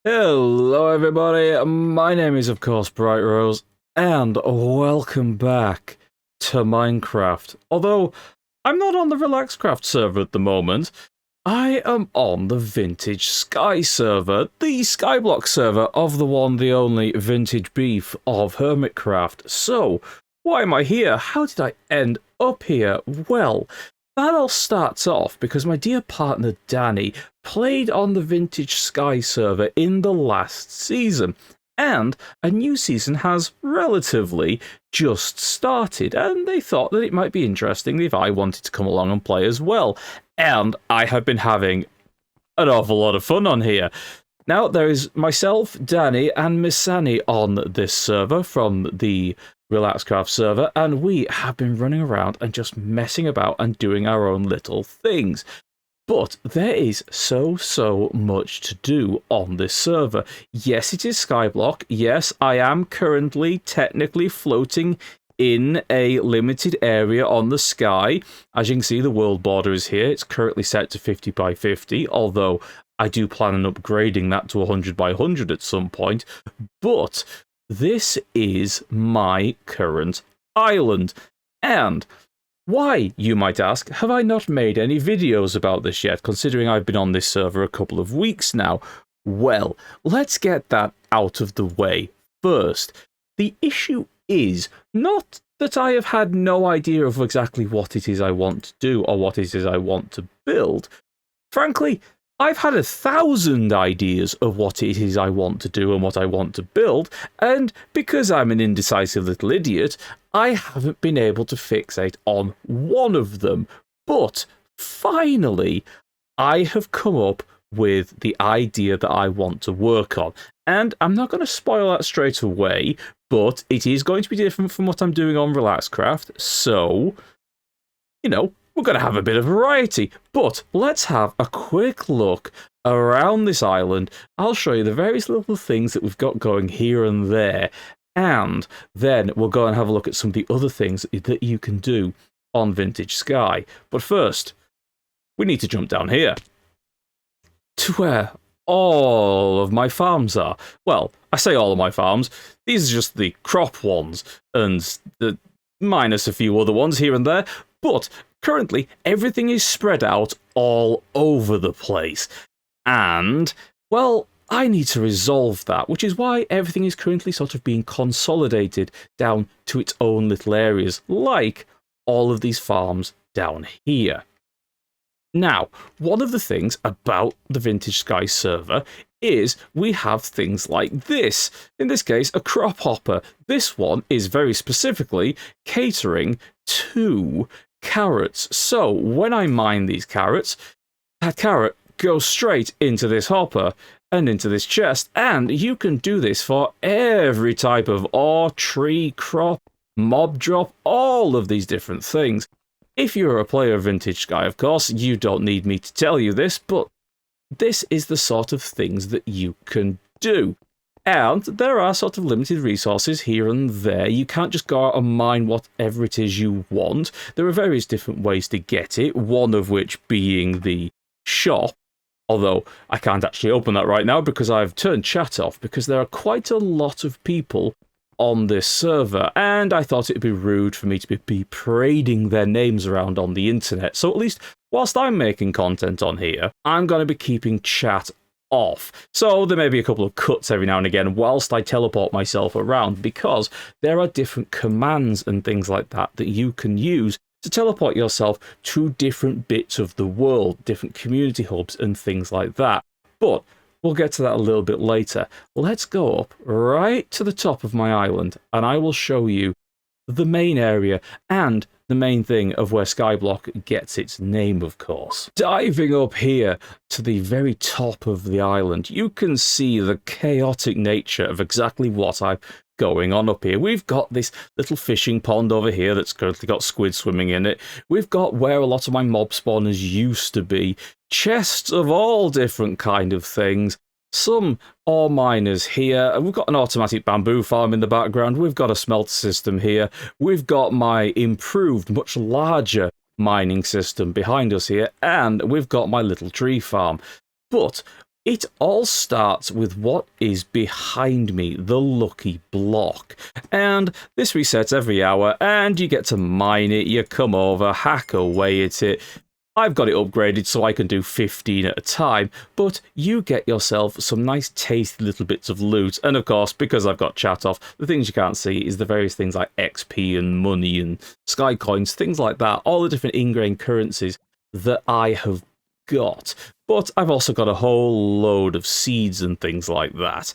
Hello everybody, my name is of course Bright Rose, and welcome back to Minecraft. Although, I'm not on the RelaxCraft server at the moment, I am on the VintageSky server, the Skyblock server of the one, the only Vintage Beef of Hermitcraft. So, why am I here? How did I end up here? Well, that all starts off because my dear partner Danny played on the VintageSky server in the last season, and a new season has relatively just started, and they thought that it might be interesting if I wanted to come along and play as well. And I have been having an awful lot of fun on here. Now, there is myself, Danny, and Miss Annie on this server from the RelaxCraft server, and we have been running around and just messing about and doing our own little things. But there is so much to do on this server. Yes, it is Skyblock. Yes, I am currently technically floating in a limited area on the sky. As you can see, the world border is here. It's currently set to 50 by 50, although I do plan on upgrading that to 100 by 100 at some point. But this is my current island. And why, you might ask, have I not made any videos about this yet, considering I've been on this server a couple of weeks now? Well, let's get that out of the way first. The issue is not that I have had no idea of exactly what it is I want to do or what it is I want to build. Frankly, I've had 1,000 ideas of what it is I want to do and what I want to build, and because I'm an indecisive little idiot, I haven't been able to fixate on one of them. But finally, I have come up with the idea that I want to work on. And I'm not going to spoil that straight away, but it is going to be different from what I'm doing on RelaxCraft, so, you know, we're going to have a bit of variety. But let's have a quick look around this island. I'll show you the various little things that we've got going here and there, and then we'll go and have a look at some of the other things that you can do on VintageSky. But first, we need to jump down here to where all of my farms are. Well, I say all of my farms. These are just the crop ones, and minus a few other ones here and there. But currently, everything is spread out all over the place. And, well, I need to resolve that, which is why everything is currently sort of being consolidated down to its own little areas, like all of these farms down here. Now, one of the things about the VintageSky server is we have things like this. In this case, a crop hopper. This one is very specifically catering to carrots. So when I mine these carrots, that carrot goes straight into this hopper and into this chest, and you can do this for every type of ore, tree, crop, mob drop, all of these different things. If you're a player of VintageSky, of course, you don't need me to tell you this, but this is the sort of things that you can do. And there are sort of limited resources here and there. You can't just go out and mine whatever it is you want. There are various different ways to get it, one of which being the shop. Although I can't actually open that right now because I've turned chat off, because there are quite a lot of people on this server, and I thought it'd be rude for me to be parading their names around on the internet. So at least whilst I'm making content on here, I'm going to be keeping chat off. So there may be a couple of cuts every now and again whilst I teleport myself around, because there are different commands and things like that that you can use to teleport yourself to different bits of the world, different community hubs and things like that. But we'll get to that a little bit later. Let's go up right to the top of my island, and I will show you the main area and the main thing of where Skyblock gets its name, of course. Diving up here to the very top of the island, you can see the chaotic nature of exactly what I've going on up here. We've got this little fishing pond over here that's currently got squid swimming in it. We've got where a lot of my mob spawners used to be. Chests of all different kind of things. Some ore miners here. We've got an automatic bamboo farm in the background. We've got a smelter system here. We've got my improved, much larger mining system behind us here. And we've got my little tree farm. But It all starts with what is behind me, the lucky block. And this resets every hour, and you get to mine it, you come over, hack away at it. I've got it upgraded so I can do 15 at a time, but you get yourself some nice tasty little bits of loot. And of course, because I've got chat off, the things you can't see is the various things like XP and money and sky coins, things like that, all the different ingrained currencies that I have got. But I've also got a whole load of seeds and things like that.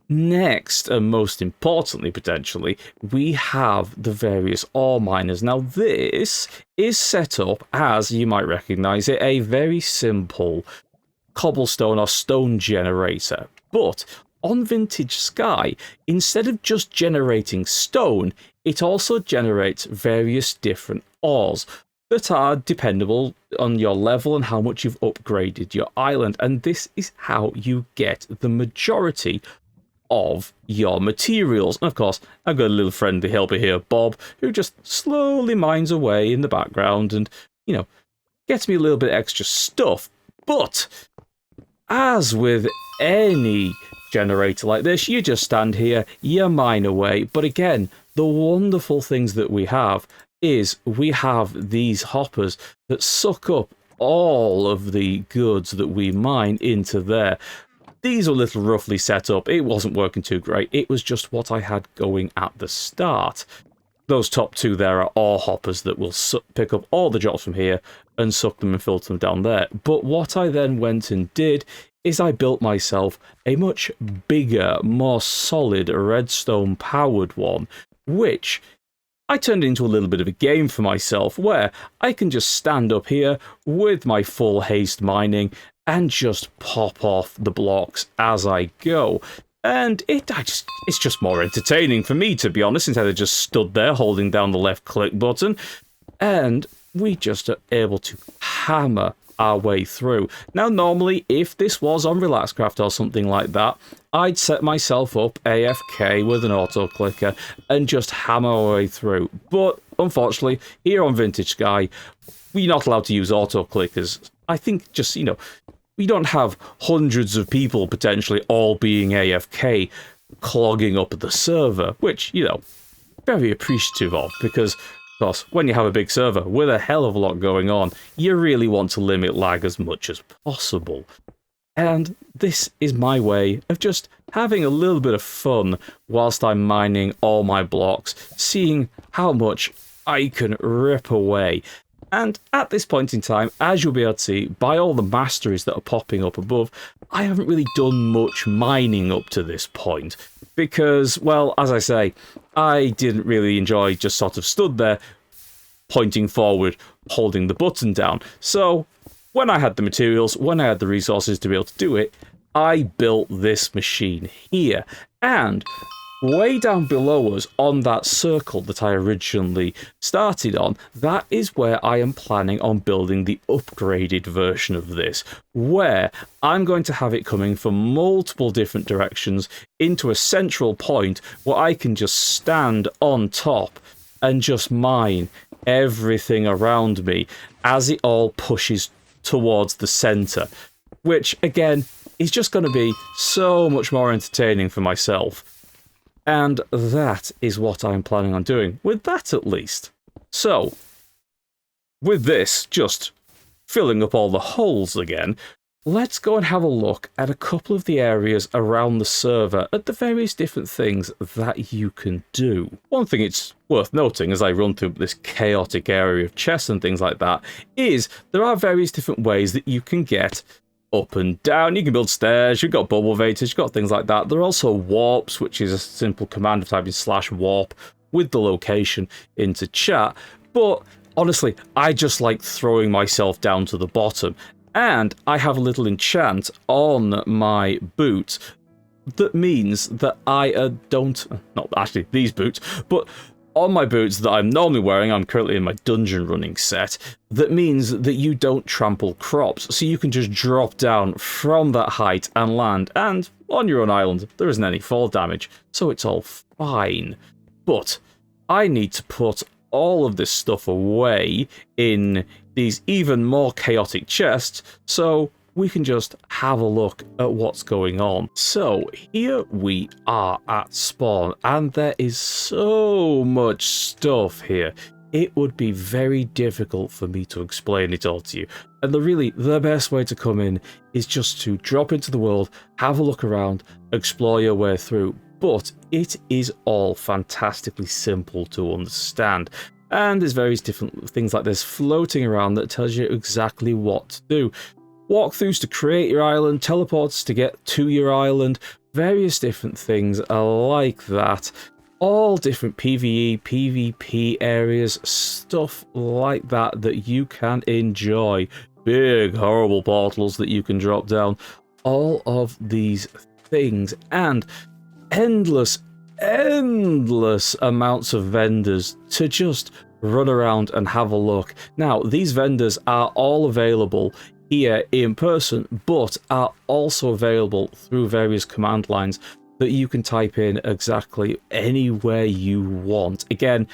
Next, and most importantly, potentially, we have the various ore miners. Now, this is set up as, you might recognize it, a very simple cobblestone or stone generator. But on VintageSky, instead of just generating stone, it also generates various different ores that are dependable on your level and how much you've upgraded your island. And this is how you get the majority of your materials. And of course, I've got a little friendly helper here, Bob, who just slowly mines away in the background and, you know, gets me a little bit extra stuff. But as with any generator like this, you just stand here, you mine away. But again, the wonderful things that we have is we have these hoppers that suck up all of the goods that we mine into there. These are a little roughly set up. It wasn't working too great. It was just what I had going at the start. Those top two there are ore hoppers that will pick up all the drops from here and suck them and filter them down there. But what I then went and did is I built myself a much bigger, more solid redstone powered one, which I turned into a little bit of a game for myself where I can just stand up here with my full haste mining and just pop off the blocks as I go. And it's just more entertaining for me, to be honest, instead of just stood there holding down the left click button. And we just are able to hammer our way through. Now, normally, if this was on Relaxcraft or something like that, I'd set myself up AFK with an auto clicker and just hammer our way through. But unfortunately, here on VintageSky, we're not allowed to use auto clickers. I think just, you know, we don't have hundreds of people potentially all being AFK clogging up the server, which, you know, very appreciative of, because of course, when you have a big server with a hell of a lot going on, you really want to limit lag as much as possible. And this is my way of just having a little bit of fun whilst I'm mining all my blocks, seeing how much I can rip away. And at this point in time, as you'll be able to see by all the masteries that are popping up above, I haven't really done much mining up to this point. Because, well, as I say, I didn't really enjoy just sort of stood there, pointing forward, holding the button down. So, when I had the materials, when I had the resources to be able to do it, I built this machine here. And way down below us on that circle that I originally started on, that is where I am planning on building the upgraded version of this, where I'm going to have it coming from multiple different directions into a central point where I can just stand on top and just mine everything around me as it all pushes towards the center, which again is just going to be so much more entertaining for myself. And that is what I'm planning on doing, with that at least. So, with this just filling up all the holes again, let's go and have a look at a couple of the areas around the server at the various different things that you can do. One thing it's worth noting as I run through this chaotic area of chests and things like that is there are various different ways that you can get up and down. You can build stairs, you've got bubble vators, you've got things like that. There are also warps, which is a simple command of typing /warp with the location into chat. But honestly, I just like throwing myself down to the bottom. And I have a little enchant on my boots that means that I don't, not actually these boots, but on my boots that I'm normally wearing, I'm currently in my dungeon running set, that means that you don't trample crops, so you can just drop down from that height and land, and on your own island, there isn't any fall damage, so it's all fine. But I need to put all of this stuff away in these even more chaotic chests, so we can just have a look at what's going on. So here we are at spawn, and there is so much stuff here. It would be very difficult for me to explain it all to you. And the best way to come in is just to drop into the world, have a look around, explore your way through. But it is all fantastically simple to understand. And there's various different things like this floating around that tells you exactly what to do. Walkthroughs to create your island, teleports to get to your island, various different things like that. All different PvE, PvP areas, stuff like that that you can enjoy. Big, horrible portals that you can drop down. All of these things, and endless amounts of vendors to just run around and have a look. Now, these vendors are all available here in person, but are also available through various command lines that you can type in exactly anywhere you want. Again,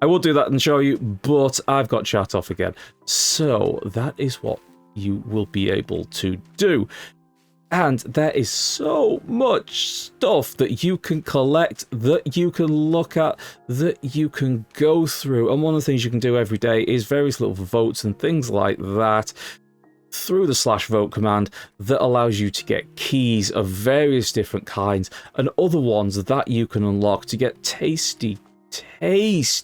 I will do that and show you, but I've got chat off again. So that is what you will be able to do. And there is so much stuff that you can collect, that you can look at, that you can go through. And one of the things you can do every day is various little votes and things like that through the /vote command that allows you to get keys of various different kinds and other ones that you can unlock to get tasty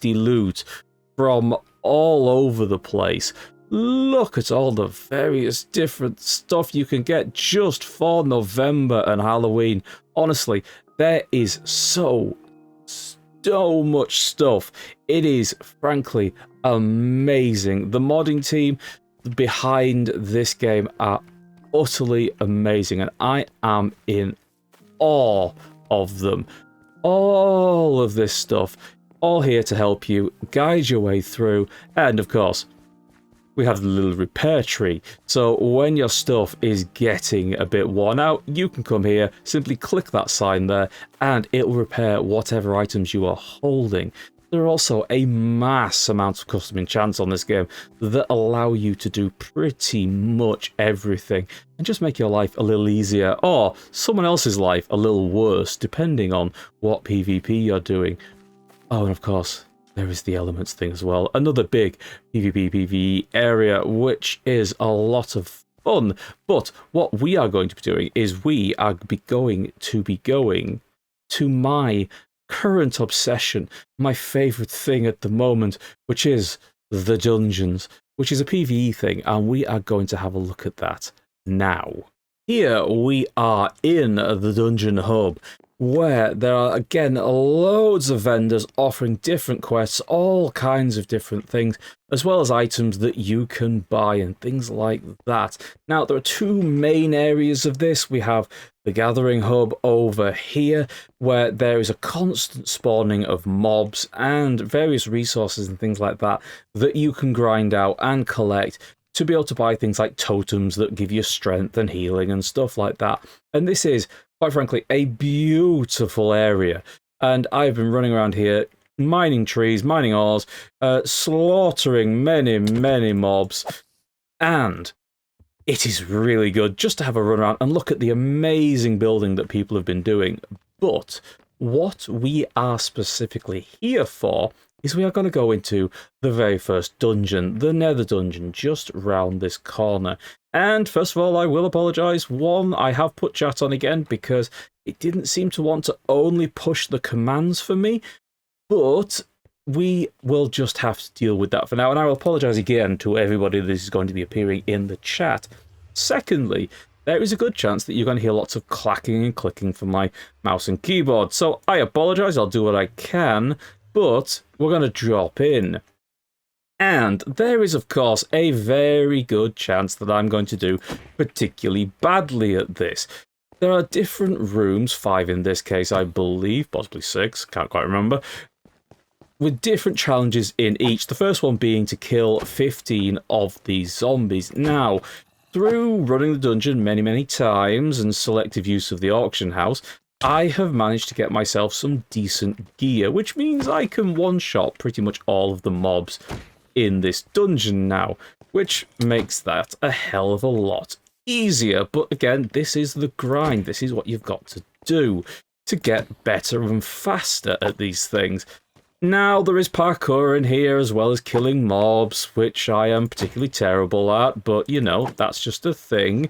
loot from all over the place. Look at all the various different stuff you can get just for November and Halloween. Honestly, there is so much stuff. It is frankly amazing. The modding team behind this game are utterly amazing, and I am in awe of them. All of this stuff, all here to help you guide your way through. And of course, we have the little repair tree, so when your stuff is getting a bit worn out, you can come here, simply click that sign there, and it'll repair whatever items you are holding. There are also a mass amount of custom enchants on this game that allow you to do pretty much everything and just make your life a little easier, or someone else's life a little worse, depending on what PvP you're doing. Oh, and of course, there is the elements thing as well. Another big PvP PvE area, which is a lot of fun. But what we are going to be doing is we are going to my current obsession, my favourite thing at the moment, which is the dungeons, which is a PvE thing, and we are going to have a look at that now. Here we are in the dungeon hub, where there are, again, loads of vendors offering different quests, all kinds of different things, as well as items that you can buy and things like that. Now, there are two main areas of this. We have the gathering hub over here, where there is a constant spawning of mobs and various resources and things like that that you can grind out and collect to be able to buy things like totems that give you strength and healing and stuff like that. And this is, quite frankly, a beautiful area. And I've been running around here, mining trees, mining ores, slaughtering many mobs. And it is really good just to have a run around and look at the amazing building that people have been doing. But what we are specifically here for is we are going to go into the very first dungeon, the Nether dungeon, just round this corner. And first of all, I will apologise. One, I have put chat on again because it didn't seem to want to only push the commands for me, but we will just have to deal with that for now. And I will apologise again to everybody that is going to be appearing in the chat. Secondly, there is a good chance that you're going to hear lots of clacking and clicking from my mouse and keyboard. So I apologise, I'll do what I can, but we're going to drop in. And there is, of course, a very good chance that I'm going to do particularly badly at this. There are different rooms, 5 in this case, I believe, possibly 6, can't quite remember, with different challenges in each. The first one being to kill 15 of these zombies. Now, through running the dungeon many times and selective use of the auction house, I have managed to get myself some decent gear, which means I can one-shot pretty much all of the mobs in this dungeon now, which makes that a hell of a lot easier. But again, this is the grind. This is what you've got to do to get better and faster at these things. Now, there is parkour in here as well as killing mobs, which I am particularly terrible at, but you know, that's just a thing.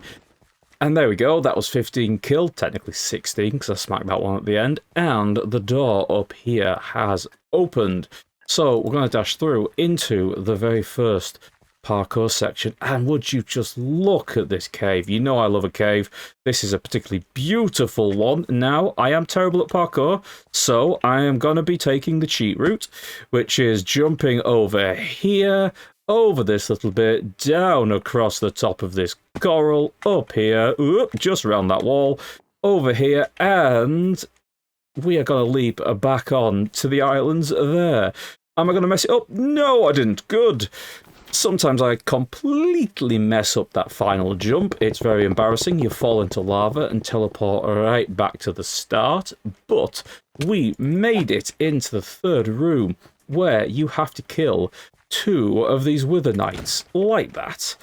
And there we go, that was 15 killed, technically 16 because I smacked that one at the end, and the door up here has opened. So we're going to dash through into the very first parkour section, and would you just look at this cave. You know I love a cave. This is a particularly beautiful one. Now, I am terrible at parkour, so I am going to be taking the cheat route, which is jumping over here, over this little bit, down across the top of this coral, up here, just around that wall, over here, and we are going to leap back on to the islands there. Am I going to mess it up? No, I didn't. Good. Sometimes I completely mess up that final jump. It's very embarrassing. You fall into lava and teleport right back to the start. But we made it into the third room where you have to kill 2 of these Wither Knights like that.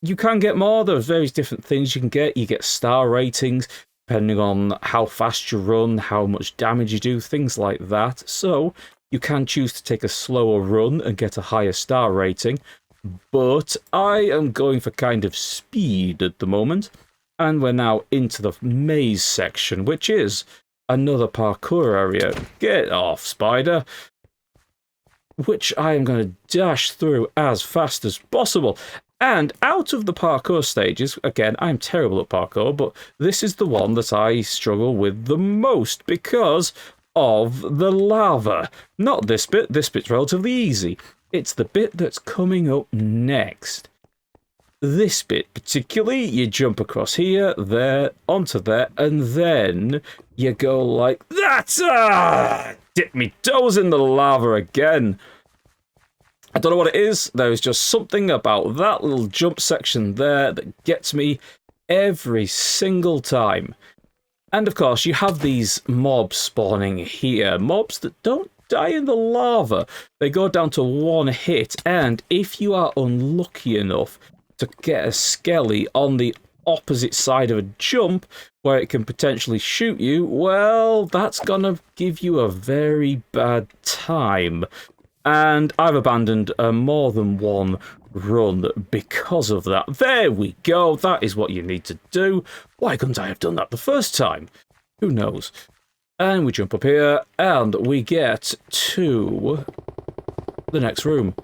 You can get more. There's various different things you can get. You get star ratings depending on how fast you run, how much damage you do, things like that. So you can choose to take a slower run and get a higher star rating, but I am going for kind of speed at the moment. And we're now into the maze section, which is another parkour area. Get off, spider! Which I am going to dash through as fast as possible. And out of the parkour stages, again, I'm terrible at parkour, but this is the one that I struggle with the most because of the lava. Not this bit. This bit's relatively easy. It's the bit that's coming up next. This bit particularly, you jump across here, there, onto there, and then you go like that. Dip me toes in the lava again. I don't know what it is. There is just something about that little jump section there that gets me every single time. And of course, you have these mobs spawning here. Mobs that don't die in the lava. They go down to 1 hit, and if you are unlucky enough to get a skelly on the opposite side of a jump where it can potentially shoot you, well, that's gonna give you a very bad time. And I've abandoned more than one run because of that. There we go. That is what you need to do. Why couldn't I have done that the first time? Who knows? And we jump up here, and we get to the next room.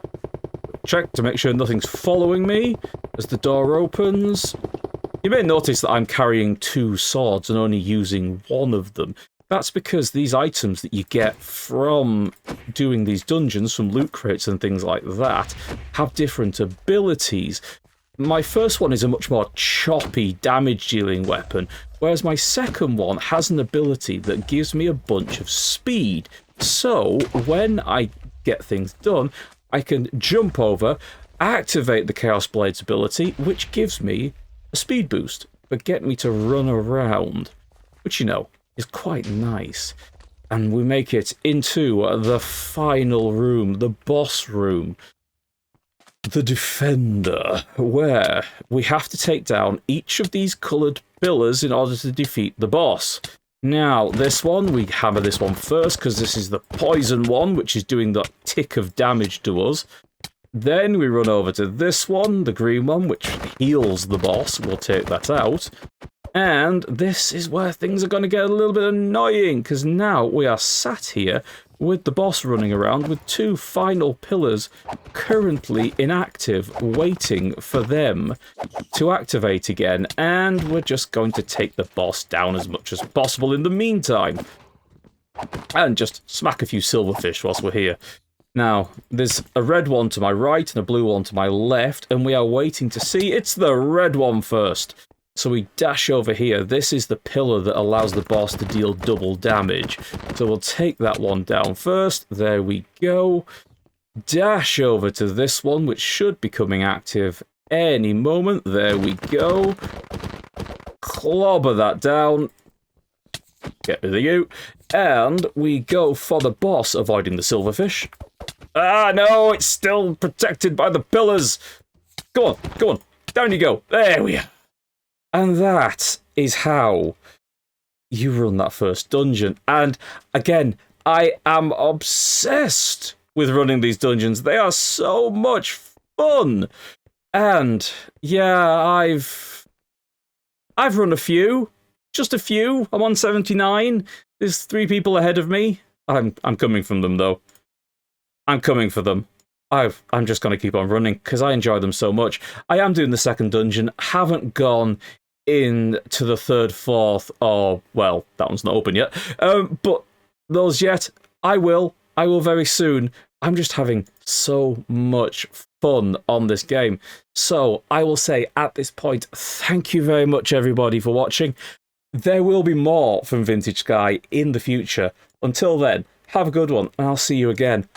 Check to make sure nothing's following me as the door opens. You may notice that I'm carrying 2 swords and only using one of them. That's because these items that you get from doing these dungeons, from loot crates and things like that, have different abilities. My first one is a much more choppy, damage-dealing weapon, whereas my second one has an ability that gives me a bunch of speed. So, when I get things done, I can jump over, activate the Chaos Blade's ability, which gives me a speed boost, but get me to run around, which, you know, is quite nice. And we make it into the final room, the boss room, the Defender, where we have to take down each of these coloured pillars in order to defeat the boss. Now, this one, we hammer this one first because this is the poison one, which is doing the tick of damage to us. Then we run over to this one, the green one, which heals the boss. We'll take that out. And this is where things are going to get a little bit annoying, because now we are sat here with the boss running around with 2 final pillars currently inactive, waiting for them to activate again. And we're just going to take the boss down as much as possible in the meantime. And just smack a few silverfish whilst we're here. Now, there's a red one to my right and a blue one to my left, and we are waiting to see. It's the red one first. So we dash over here. This is the pillar that allows the boss to deal double damage. So we'll take that one down first. There we go. Dash over to this one, which should be coming active any moment. There we go. Clobber that down. Get rid of you. And we go for the boss, avoiding the silverfish. Ah, no, it's still protected by the pillars. Go on, go on. Down you go. There we are. And that is how you run that first dungeon. And again, I am obsessed with running these dungeons. They are so much fun. And yeah, I've run a few. Just a few. I'm on 79. There's 3 people ahead of me. I'm coming from them, though. I'm coming for them. I'm just going to keep on running, because I enjoy them so much. I am doing the second dungeon. Haven't gone into the third, fourth, or, well, that one's not open yet. But those yet, I will very soon. I'm just having so much fun on this game. So I will say at this point, thank you very much, everybody, for watching. There will be more from VintageSky in the future. Until then, have a good one, and I'll see you again.